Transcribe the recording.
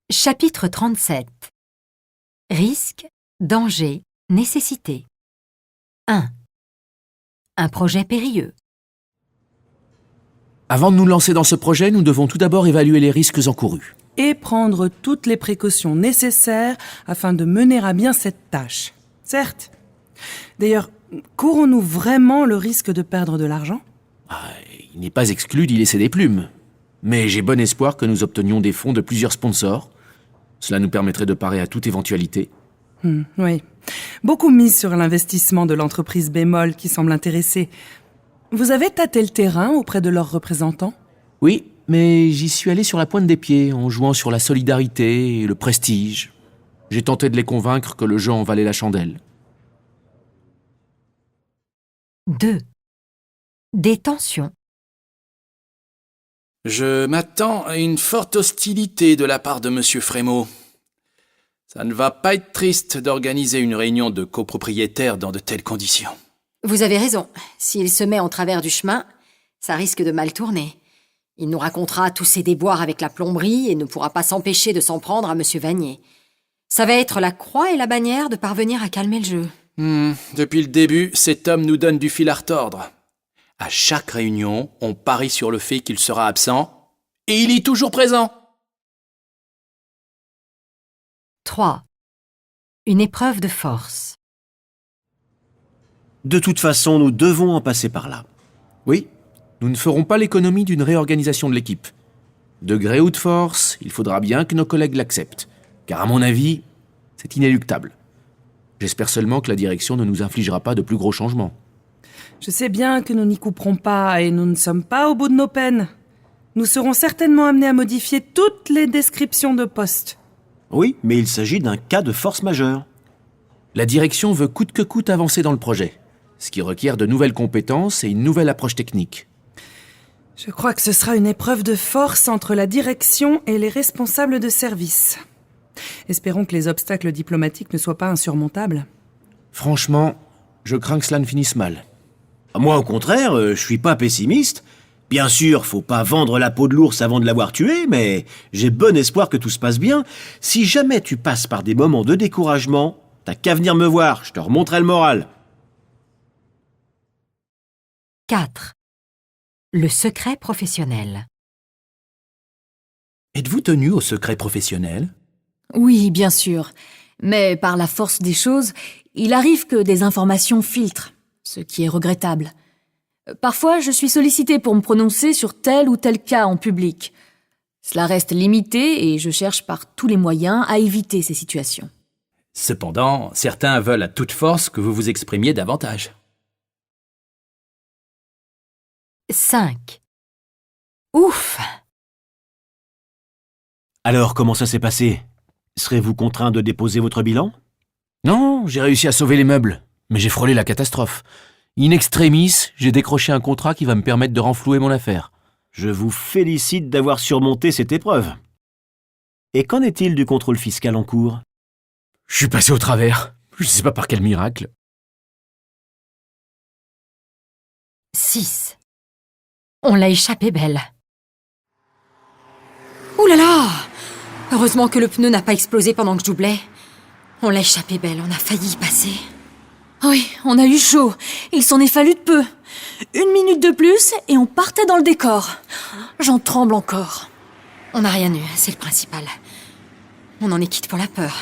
Chapitre 37. Risque, danger, nécessité. 1. Un projet périlleux. Avant de nous lancer dans ce projet, nous devons tout d'abord évaluer les risques encourus. Et prendre toutes les précautions nécessaires afin de mener à bien cette tâche. Certes. D'ailleurs, courons-nous vraiment le risque de perdre de l'argent ? Il n'est pas exclu d'y laisser des plumes. Mais j'ai bon espoir que nous obtenions des fonds de plusieurs sponsors. Cela nous permettrait de parer à toute éventualité. Oui. Beaucoup misent sur l'investissement de l'entreprise Bémol qui semble intéressée. Vous avez tâté le terrain auprès de leurs représentants ? Oui, mais j'y suis allé sur la pointe des pieds, en jouant sur la solidarité et le prestige. J'ai tenté de les convaincre que le jeu en valait la chandelle. 2. Des tensions. Je m'attends à une forte hostilité de la part de Monsieur Frémaux. Ça ne va pas être triste d'organiser une réunion de copropriétaires dans de telles conditions. Vous avez raison. S'il se met en travers du chemin, ça risque de mal tourner. Il nous racontera tous ses déboires avec la plomberie et ne pourra pas s'empêcher de s'en prendre à Monsieur Vanier. Ça va être la croix et la bannière de parvenir à calmer le jeu. Depuis le début, cet homme nous donne du fil à retordre. À chaque réunion, on parie sur le fait qu'il sera absent, et il est toujours présent. 3. Une épreuve de force. De toute façon, nous devons en passer par là. Oui, nous ne ferons pas l'économie d'une réorganisation de l'équipe. De gré ou de force, il faudra bien que nos collègues l'acceptent. Car à mon avis, c'est inéluctable. J'espère seulement que la direction ne nous infligera pas de plus gros changements. Je sais bien que nous n'y couperons pas et nous ne sommes pas au bout de nos peines. Nous serons certainement amenés à modifier toutes les descriptions de postes. Oui, mais il s'agit d'un cas de force majeure. La direction veut coûte que coûte avancer dans le projet, ce qui requiert de nouvelles compétences et une nouvelle approche technique. Je crois que ce sera une épreuve de force entre la direction et les responsables de service. Espérons que les obstacles diplomatiques ne soient pas insurmontables. Franchement, je crains que cela ne finisse mal. Moi, au contraire, je suis pas pessimiste. Bien sûr, faut pas vendre la peau de l'ours avant de l'avoir tué, mais j'ai bon espoir que tout se passe bien. Si jamais tu passes par des moments de découragement, t'as qu'à venir me voir, je te remonterai le moral. 4. Le secret professionnel. Êtes-vous tenu au secret professionnel ? Oui, bien sûr. Mais par la force des choses, il arrive que des informations filtrent, ce qui est regrettable. Parfois, je suis sollicitée pour me prononcer sur tel ou tel cas en public. Cela reste limité et je cherche par tous les moyens à éviter ces situations. Cependant, certains veulent à toute force que vous vous exprimiez davantage. 5. Ouf! Alors, comment ça s'est passé ? Serez-vous contraint de déposer votre bilan ? Non, j'ai réussi à sauver les meubles, mais j'ai frôlé la catastrophe. In extremis, j'ai décroché un contrat qui va me permettre de renflouer mon affaire. Je vous félicite d'avoir surmonté cette épreuve. Et qu'en est-il du contrôle fiscal en cours ? Je suis passé au travers. Je sais pas par quel miracle. 6. On l'a échappé belle. Ouh là là! Heureusement que le pneu n'a pas explosé pendant que je doublais. On l'a échappé belle, on a failli y passer. Oui, on a eu chaud. Il s'en est fallu de peu. 1 minute de plus et on partait dans le décor. J'en tremble encore. On n'a rien eu, c'est le principal. On en est quitte pour la peur.